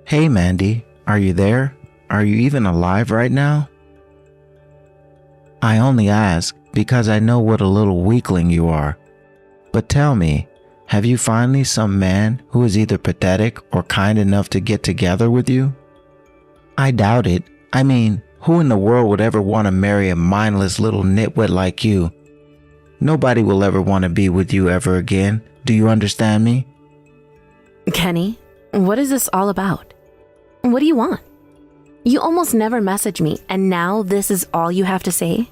Hey Mandy, are you there? Are you even alive right now? I only ask because I know what a little weakling you are. But tell me, have you finally some man who is either pathetic or kind enough to get together with you? I doubt it. I mean, who in the world would ever want to marry a mindless little nitwit like you? Nobody will ever want to be with you ever again. Do you understand me? Kenny, what is this all about? What do you want? You almost never message me, and now this is all you have to say?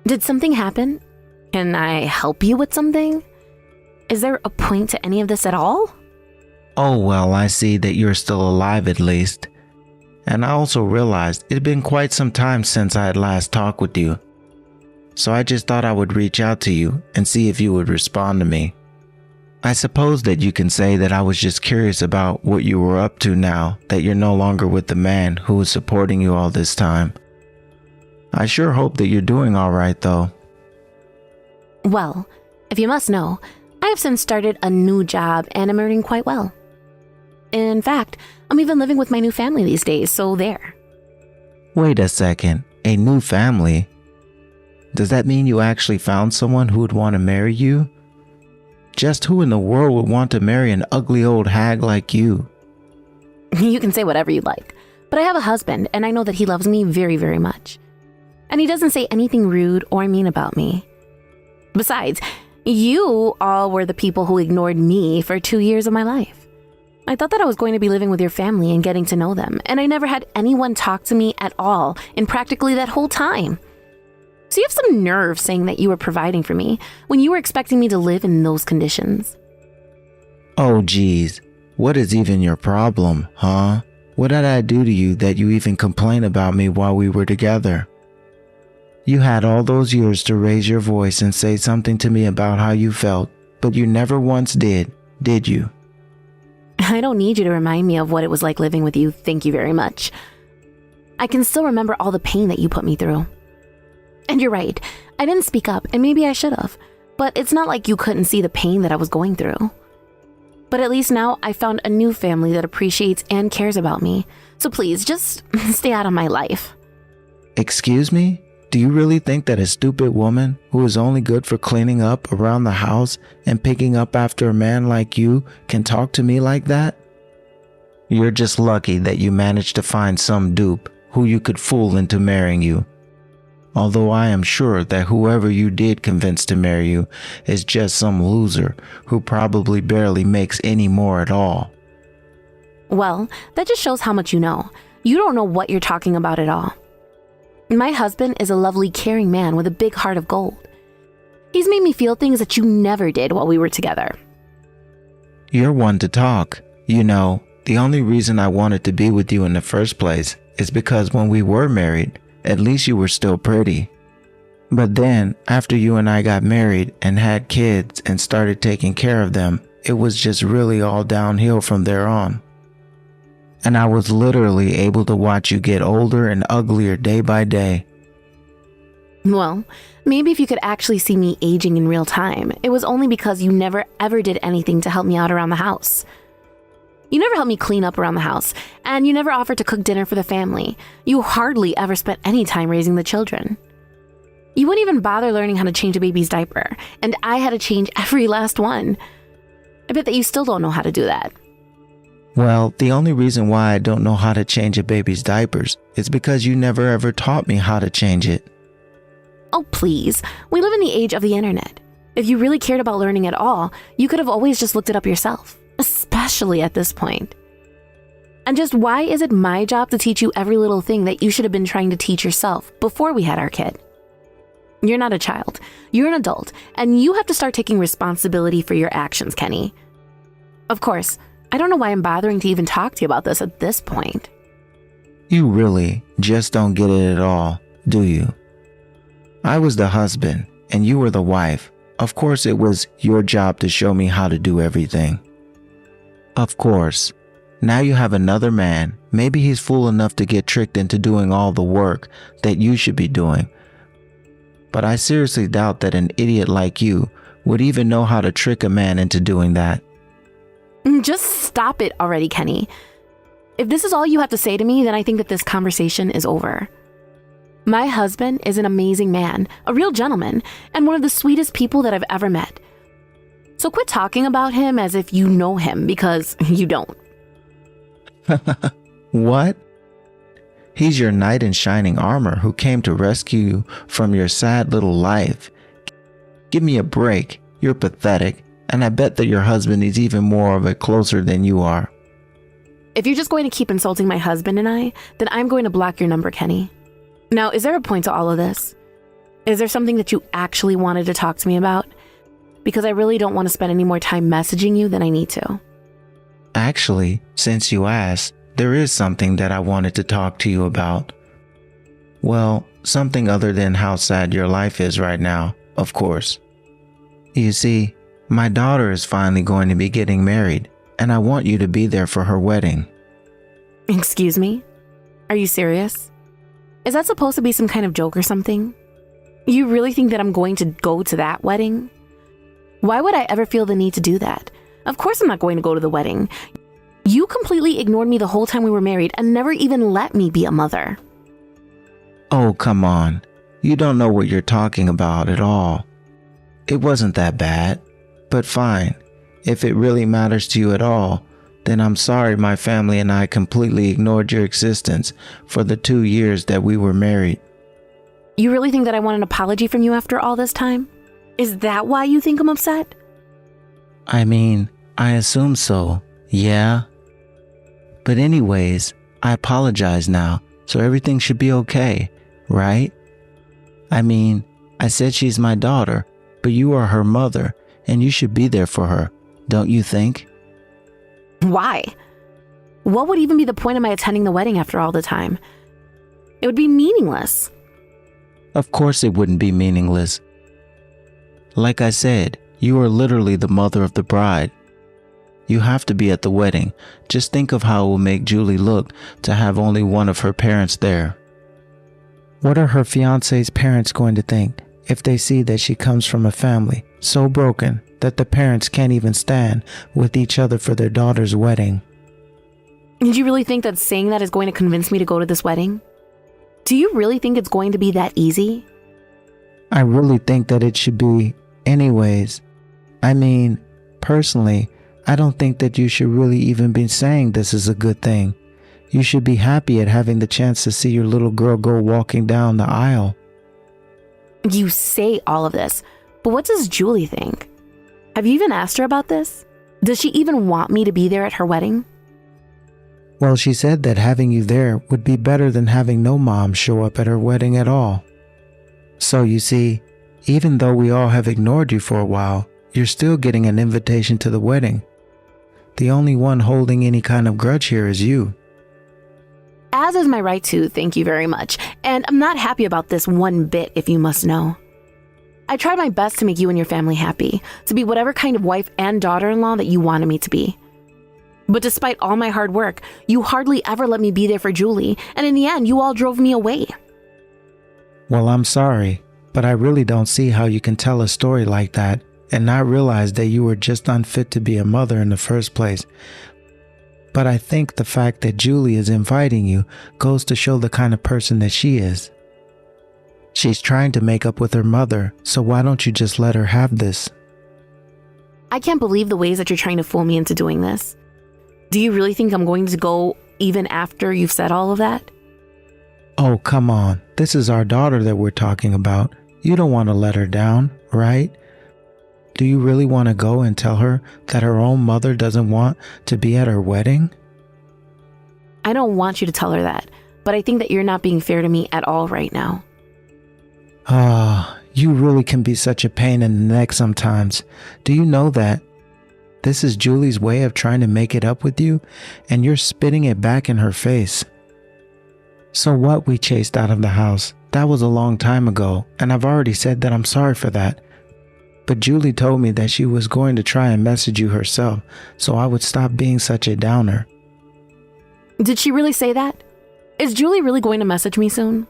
Did something happen? Can I help you with something? Is there a point to any of this at all? Oh well, I see that you're still alive at least. And I also realized it had been quite some time since I had last talked with you. So I just thought I would reach out to you and see if you would respond to me. I suppose that you can say that I was just curious about what you were up to now that you're no longer with the man who was supporting you all this time. I sure hope that you're doing all right though. Well, if you must know, I have since started a new job and I'm earning quite well. In fact, I'm even living with my new family these days, so there. Wait a second, a new family? Does that mean you actually found someone who would want to marry you? Just who in the world would want to marry an ugly old hag like you? You can say whatever you'd like, but I have a husband and I know that he loves me very, very much. And he doesn't say anything rude or mean about me. Besides, you all were the people who ignored me for 2 years of my life. I thought that I was going to be living with your family and getting to know them, and I never had anyone talk to me at all in practically that whole time. So you have some nerve saying that you were providing for me when you were expecting me to live in those conditions. Oh geez, what is even your problem, huh? What did I do to you that you even complain about me while we were together? You had all those years to raise your voice and say something to me about how you felt, but you never once did you? I don't need you to remind me of what it was like living with you, thank you very much. I can still remember all the pain that you put me through. And you're right, I didn't speak up and maybe I should have, but it's not like you couldn't see the pain that I was going through. But at least now I found a new family that appreciates and cares about me, so please just stay out of my life. Excuse me? Do you really think that a stupid woman who is only good for cleaning up around the house and picking up after a man like you can talk to me like that? You're just lucky that you managed to find some dupe who you could fool into marrying you. Although I am sure that whoever you did convince to marry you is just some loser who probably barely makes any more at all. Well, that just shows how much you know. You don't know what you're talking about at all. My husband is a lovely, caring man with a big heart of gold. He's made me feel things that you never did while we were together. You're one to talk. You know, the only reason I wanted to be with you in the first place is because when we were married, at least you were still pretty. But then, after you and I got married and had kids and started taking care of them, it was just really all downhill from there on. And I was literally able to watch you get older and uglier day by day. Well, maybe if you could actually see me aging in real time, it was only because you never ever did anything to help me out around the house. You never helped me clean up around the house, and you never offered to cook dinner for the family. You hardly ever spent any time raising the children. You wouldn't even bother learning how to change a baby's diaper, and I had to change every last one. I bet that you still don't know how to do that. Well, the only reason why I don't know how to change a baby's diapers is because you never ever taught me how to change it. Oh, please. We live in the age of the internet. If you really cared about learning at all, you could have always just looked it up yourself, especially at this point. And just why is it my job to teach you every little thing that you should have been trying to teach yourself before we had our kid? You're not a child. You're an adult, and you have to start taking responsibility for your actions, Kenny. Of course, I don't know why I'm bothering to even talk to you about this at this point. You really just don't get it at all, do you? I was the husband, and you were the wife. Of course it was your job to show me how to do everything. Of course. Now you have another man. Maybe he's fool enough to get tricked into doing all the work that you should be doing. But I seriously doubt that an idiot like you would even know how to trick a man into doing that. Just stop it already, Kenny. If this is all you have to say to me, then I think that this conversation is over. My husband is an amazing man, a real gentleman, and one of the sweetest people that I've ever met. So quit talking about him as if you know him, because you don't. What? He's your knight in shining armor who came to rescue you from your sad little life. Give me a break. You're pathetic, and I bet that your husband is even more of a closer than you are. If you're just going to keep insulting my husband and I, then I'm going to block your number, Kenny. Now, is there a point to all of this? Is there something that you actually wanted to talk to me about? Because I really don't want to spend any more time messaging you than I need to. Actually, since you asked, there is something that I wanted to talk to you about. Well, something other than how sad your life is right now, of course. You see, my daughter is finally going to be getting married, and I want you to be there for her wedding. Excuse me? Are you serious? Is that supposed to be some kind of joke or something? You really think that I'm going to go to that wedding? Why would I ever feel the need to do that? Of course I'm not going to go to the wedding. You completely ignored me the whole time we were married and never even let me be a mother. Oh, come on. You don't know what you're talking about at all. It wasn't that bad, but fine. If it really matters to you at all, then I'm sorry my family and I completely ignored your existence for the 2 years that we were married. You really think that I want an apology from you after all this time? Is that why you think I'm upset? I mean, I assume so, yeah. But anyways, I apologize now, so everything should be okay, right? I mean, I said she's my daughter, but you are her mother, and you should be there for her, don't you think? Why? What would even be the point of my attending the wedding after all the time? It would be meaningless. Of course it wouldn't be meaningless. Like I said, you are literally the mother of the bride. You have to be at the wedding. Just think of how it will make Julie look to have only one of her parents there. What are her fiancé's parents going to think if they see that she comes from a family so broken that the parents can't even stand with each other for their daughter's wedding? Did you really think that saying that is going to convince me to go to this wedding? Do you really think it's going to be that easy? I really think that it should be anyways. I mean, personally, I don't think that you should really even be saying this is a good thing. You should be happy at having the chance to see your little girl go walking down the aisle. You say all of this, but what does Julie think? Have you even asked her about this? Does she even want me to be there at her wedding? Well, she said that having you there would be better than having no mom show up at her wedding at all. So you see, even though we all have ignored you for a while, you're still getting an invitation to the wedding. The only one holding any kind of grudge here is you. As is my right to, thank you very much. And I'm not happy about this one bit, if you must know. I tried my best to make you and your family happy, to be whatever kind of wife and daughter-in-law that you wanted me to be. But despite all my hard work, you hardly ever let me be there for Julie, and in the end, you all drove me away. Well, I'm sorry, but I really don't see how you can tell a story like that and not realize that you were just unfit to be a mother in the first place. But I think the fact that Julie is inviting you goes to show the kind of person that she is. She's trying to make up with her mother, so why don't you just let her have this? I can't believe the ways that you're trying to fool me into doing this. Do you really think I'm going to go even after you've said all of that? Oh, come on. This is our daughter that we're talking about. You don't want to let her down, right? Do you really want to go and tell her that her own mother doesn't want to be at her wedding? I don't want you to tell her that, but I think that you're not being fair to me at all right now. You really can be such a pain in the neck sometimes. Do you know that? This is Julie's way of trying to make it up with you, and you're spitting it back in her face. So what, we chased out of the house? That was a long time ago, and I've already said that I'm sorry for that. But Julie told me that she was going to try and message you herself, so I would stop being such a downer. Did she really say that? Is Julie really going to message me soon?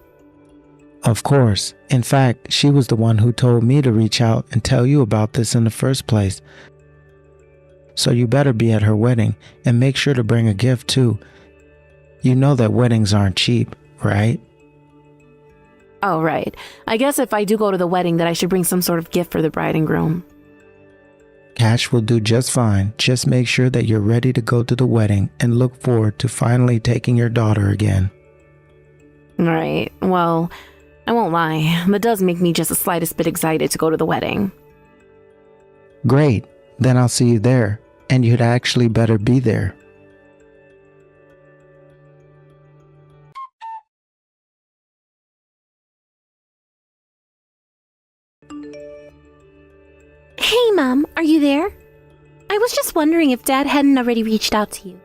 Of course. In fact, she was the one who told me to reach out and tell you about this in the first place. So you better be at her wedding and make sure to bring a gift too. You know that weddings aren't cheap, right? Oh, right. I guess if I do go to the wedding that I should bring some sort of gift for the bride and groom. Cash will do just fine. Just make sure that you're ready to go to the wedding and look forward to finally taking your daughter again. Right. Well, I won't lie. That does make me just the slightest bit excited to go to the wedding. Great. Then I'll see you there. And you'd actually better be there. Hey, Mom, are you there? I was just wondering if Dad hadn't already reached out to you.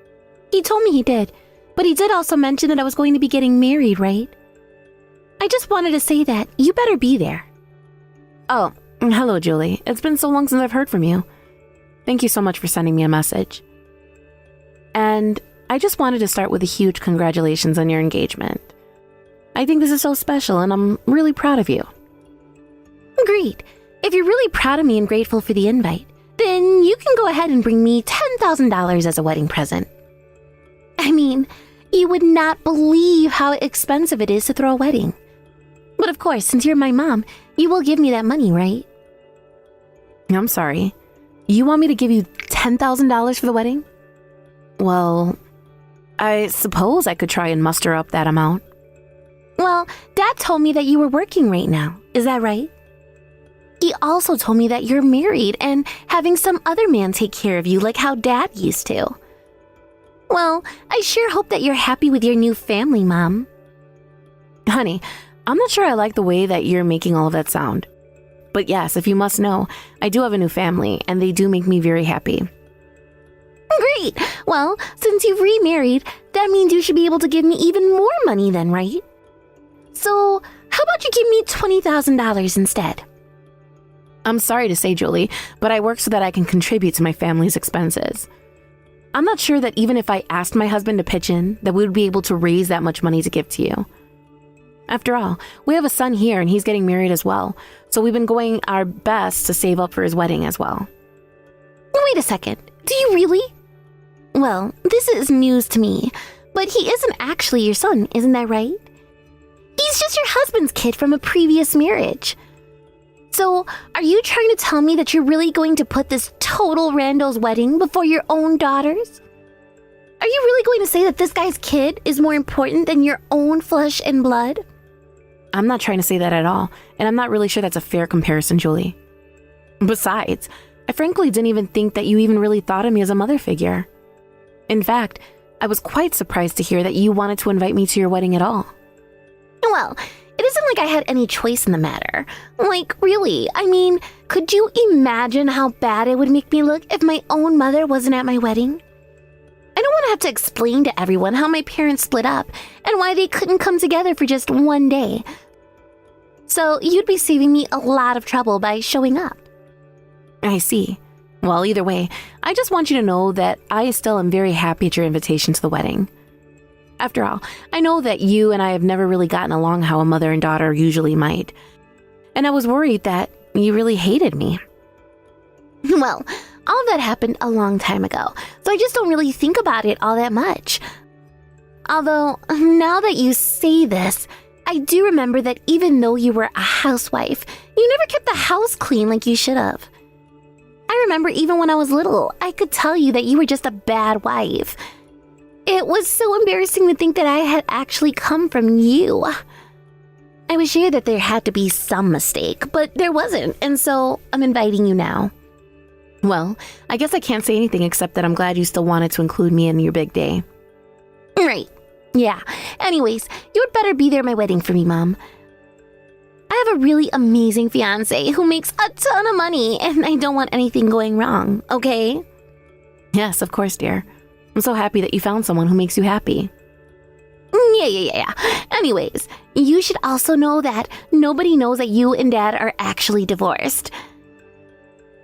He told me he did, but he did also mention that I was going to be getting married, right? I just wanted to say that you better be there. Oh, hello, Julie. It's been so long since I've heard from you. Thank you so much for sending me a message. And I just wanted to start with a huge congratulations on your engagement. I think this is so special, and I'm really proud of you. Great. If you're really proud of me and grateful for the invite, then you can go ahead and bring me $10,000 as a wedding present. I mean, you would not believe how expensive it is to throw a wedding. But of course, since you're my mom, you will give me that money, right? I'm sorry. You want me to give you $10,000 for the wedding? Well, I suppose I could try and muster up that amount. Well, Dad told me that you were working right now. Is that right? He also told me that you're married and having some other man take care of you like how Dad used to. Well, I sure hope that you're happy with your new family, Mom. Honey, I'm not sure I like the way that you're making all of that sound. But yes, if you must know, I do have a new family, and they do make me very happy. Great! Well, since you've remarried, that means you should be able to give me even more money then, right? So, how about you give me $20,000 instead? I'm sorry to say, Julie, but I work so that I can contribute to my family's expenses. I'm not sure that even if I asked my husband to pitch in, that we would be able to raise that much money to give to you. After all, we have a son here and he's getting married as well, so we've been going our best to save up for his wedding as well. Wait a second, do you really? Well, this is news to me, but he isn't actually your son, isn't that right? He's just your husband's kid from a previous marriage. So, are you trying to tell me that you're really going to put this total rando's wedding before your own daughter's? Are you really going to say that this guy's kid is more important than your own flesh and blood? I'm not trying to say that at all, and I'm not really sure that's a fair comparison, Julie. Besides, I frankly didn't even think that you even really thought of me as a mother figure. In fact, I was quite surprised to hear that you wanted to invite me to your wedding at all. Well, it isn't like I had any choice in the matter. Like, really, I mean, could you imagine how bad it would make me look if my own mother wasn't at my wedding? I don't want to have to explain to everyone how my parents split up and why they couldn't come together for just one day. So you'd be saving me a lot of trouble by showing up. I see. Well, either way, I just want you to know that I still am very happy at your invitation to the wedding. After all, I know that you and I have never really gotten along how a mother and daughter usually might. And I was worried that you really hated me. Well, all of that happened a long time ago, so I just don't really think about it all that much. Although, now that you say this, I do remember that even though you were a housewife, you never kept the house clean like you should have. I remember even when I was little, I could tell you that you were just a bad wife. It was so embarrassing to think that I had actually come from you. I was sure that there had to be some mistake, but there wasn't, and so I'm inviting you now. Well, I guess I can't say anything except that I'm glad you still wanted to include me in your big day. Right. Yeah. Anyways, you had better be there at my wedding for me, Mom. I have a really amazing fiancé who makes a ton of money, and I don't want anything going wrong, okay? Yes, of course, dear. I'm so happy that you found someone who makes you happy. Yeah. Anyways, you should also know that nobody knows that you and Dad are actually divorced.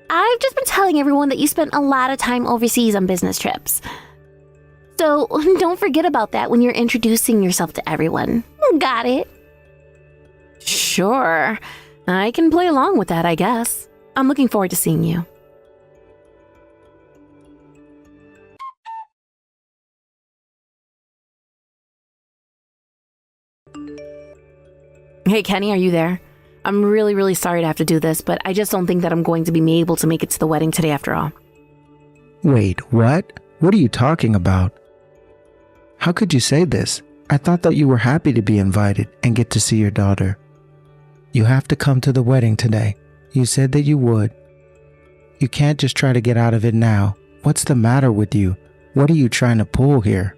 I've just been telling everyone that you spent a lot of time overseas on business trips. So don't forget about that when you're introducing yourself to everyone. Got it? Sure. I can play along with that, I guess. I'm looking forward to seeing you. Hey, Kenny, are you there? I'm really, really sorry to have to do this, but I just don't think that I'm going to be able to make it to the wedding today after all. Wait, what? What are you talking about? How could you say this? I thought that you were happy to be invited and get to see your daughter. You have to come to the wedding today. You said that you would. You can't just try to get out of it now. What's the matter with you? What are you trying to pull here?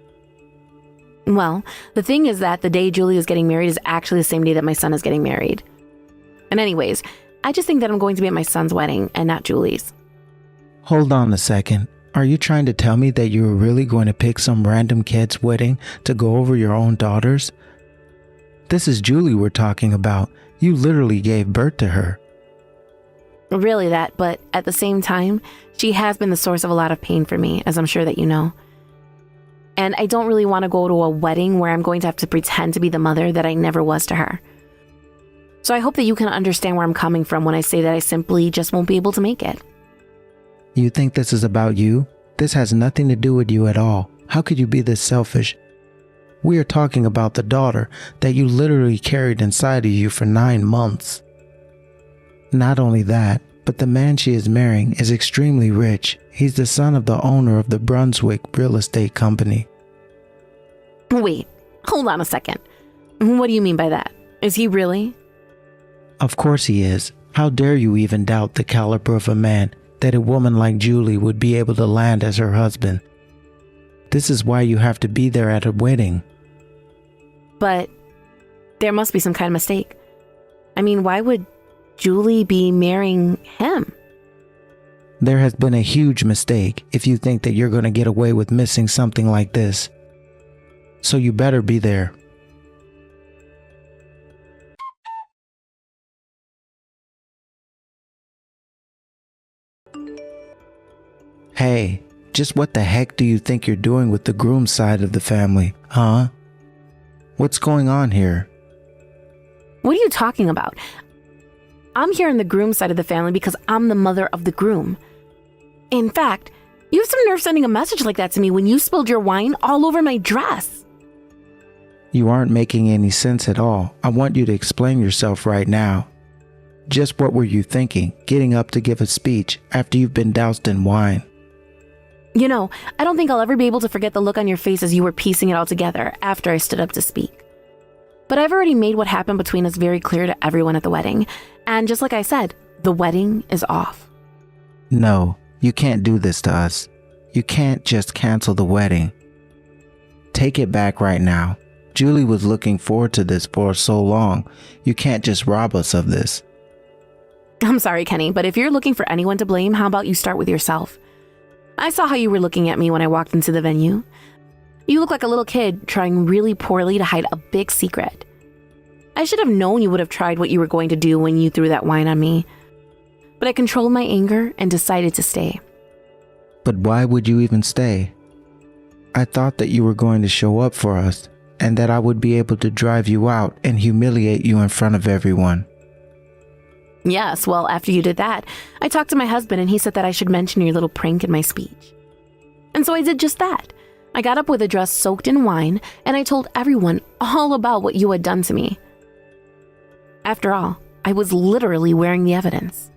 Well, the thing is that the day Julie is getting married is actually the same day that my son is getting married. And anyways, I just think that I'm going to be at my son's wedding and not Julie's. Hold on a second. Are you trying to tell me that you were really going to pick some random kid's wedding to go over your own daughter's? This is Julie we're talking about. You literally gave birth to her. Really that, but at the same time, she has been the source of a lot of pain for me, as I'm sure that you know. And I don't really want to go to a wedding where I'm going to have to pretend to be the mother that I never was to her. So I hope that you can understand where I'm coming from when I say that I simply just won't be able to make it. You think this is about you? This has nothing to do with you at all. How could you be this selfish? We are talking about the daughter that you literally carried inside of you for 9 months. Not only that, but the man she is marrying is extremely rich. He's the son of the owner of the Brunswick Real Estate Company. Wait, hold on a second. What do you mean by that? Is he really? Of course he is. How dare you even doubt the caliber of a man that a woman like Julie would be able to land as her husband? This is why you have to be there at a wedding. But there must be some kind of mistake. I mean, why would Julie be marrying him? There has been a huge mistake if you think that you're going to get away with missing something like this. So you better be there. Hey, just what the heck do you think you're doing with the groom side of the family, huh? What's going on here? What are you talking about? I'm here on the groom side of the family because I'm the mother of the groom. In fact, you have some nerve sending a message like that to me when you spilled your wine all over my dress. You aren't making any sense at all. I want you to explain yourself right now. Just what were you thinking, getting up to give a speech after you've been doused in wine? You know, I don't think I'll ever be able to forget the look on your face as you were piecing it all together after I stood up to speak. But I've already made what happened between us very clear to everyone at the wedding. And just like I said, the wedding is off. No, you can't do this to us. You can't just cancel the wedding. Take it back right now. Julie was looking forward to this for so long. You can't just rob us of this. I'm sorry, Kenny, but if you're looking for anyone to blame, how about you start with yourself? I saw how you were looking at me when I walked into the venue. You look like a little kid trying really poorly to hide a big secret. I should have known you would have tried what you were going to do when you threw that wine on me. But I controlled my anger and decided to stay. But why would you even stay? I thought that you were going to show up for us and that I would be able to drive you out and humiliate you in front of everyone. Yes, well, after you did that, I talked to my husband and he said that I should mention your little prank in my speech. And so I did just that. I got up with a dress soaked in wine and I told everyone all about what you had done to me. After all, I was literally wearing the evidence.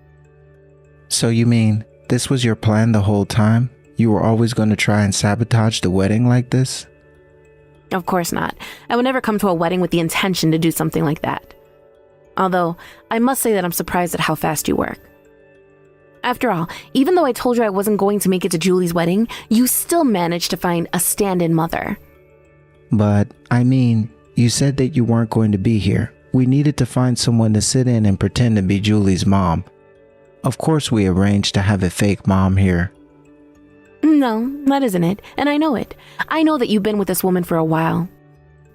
So you mean this was your plan the whole time? You were always going to try and sabotage the wedding like this? Of course not. I would never come to a wedding with the intention to do something like that. Although, I must say that I'm surprised at how fast you work. After all, even though I told you I wasn't going to make it to Julie's wedding, you still managed to find a stand-in mother. But, I mean, you said that you weren't going to be here. We needed to find someone to sit in and pretend to be Julie's mom. Of course we arranged to have a fake mom here. No, that isn't it, and I know it. I know that you've been with this woman for a while.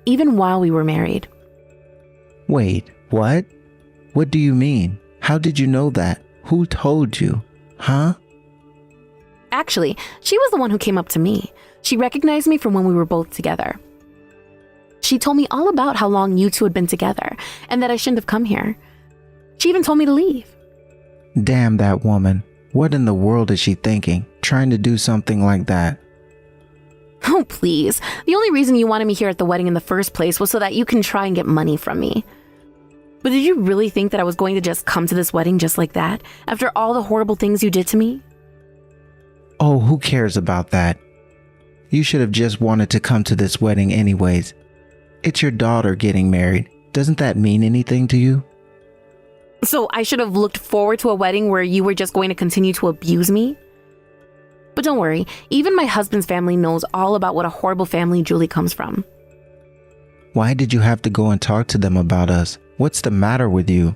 Even while we were married. Wait, what? What do you mean? How did you know that? Who told you? Huh? Actually, she was the one who came up to me. She recognized me from when we were both together. She told me all about how long you two had been together and that I shouldn't have come here. She even told me to leave. Damn that woman. What in the world is she thinking? Trying to do something like that? Oh, please. The only reason you wanted me here at the wedding in the first place was so that you can try and get money from me. But did you really think that I was going to just come to this wedding just like that, after all the horrible things you did to me? Oh, who cares about that? You should have just wanted to come to this wedding anyways. It's your daughter getting married. Doesn't that mean anything to you? So I should have looked forward to a wedding where you were just going to continue to abuse me? But don't worry, even my husband's family knows all about what a horrible family Julie comes from. Why did you have to go and talk to them about us? What's the matter with you?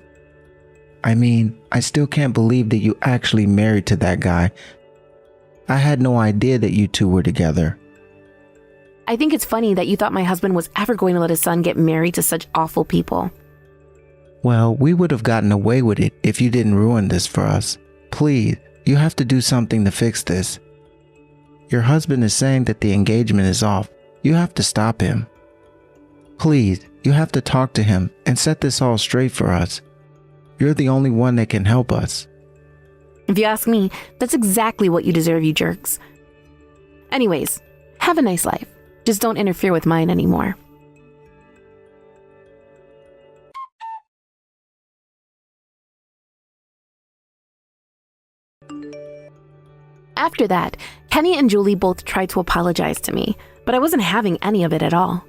I mean, I still can't believe that you actually married to that guy. I had no idea that you two were together. I think it's funny that you thought my husband was ever going to let his son get married to such awful people. Well, we would have gotten away with it if you didn't ruin this for us. Please, you have to do something to fix this. Your husband is saying that the engagement is off. You have to stop him. Please, you have to talk to him and set this all straight for us. You're the only one that can help us. If you ask me, that's exactly what you deserve, you jerks. Anyways, have a nice life. Just don't interfere with mine anymore. After that, Kenny and Julie both tried to apologize to me, but I wasn't having any of it at all.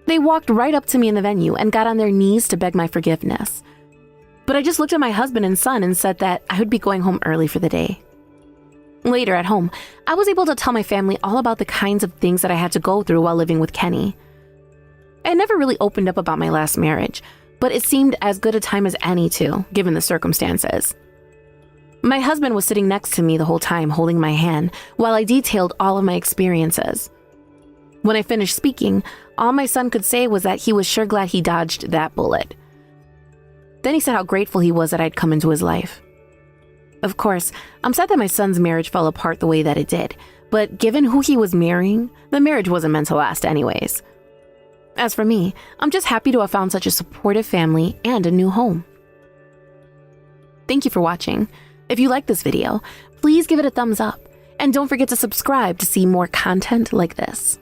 They walked right up to me in the venue and got on their knees to beg my forgiveness. But I just looked at my husband and son and said that I would be going home early for the day. Later at home, I was able to tell my family all about the kinds of things that I had to go through while living with Kenny. I never really opened up about my last marriage, but it seemed as good a time as any to, given the circumstances. My husband was sitting next to me the whole time, holding my hand, while I detailed all of my experiences. When I finished speaking, all my son could say was that he was sure glad he dodged that bullet. Then he said how grateful he was that I'd come into his life. Of course, I'm sad that my son's marriage fell apart the way that it did, but given who he was marrying, the marriage wasn't meant to last anyways. As for me, I'm just happy to have found such a supportive family and a new home. Thank you for watching. If you like this video, please give it a thumbs up, and don't forget to subscribe to see more content like this.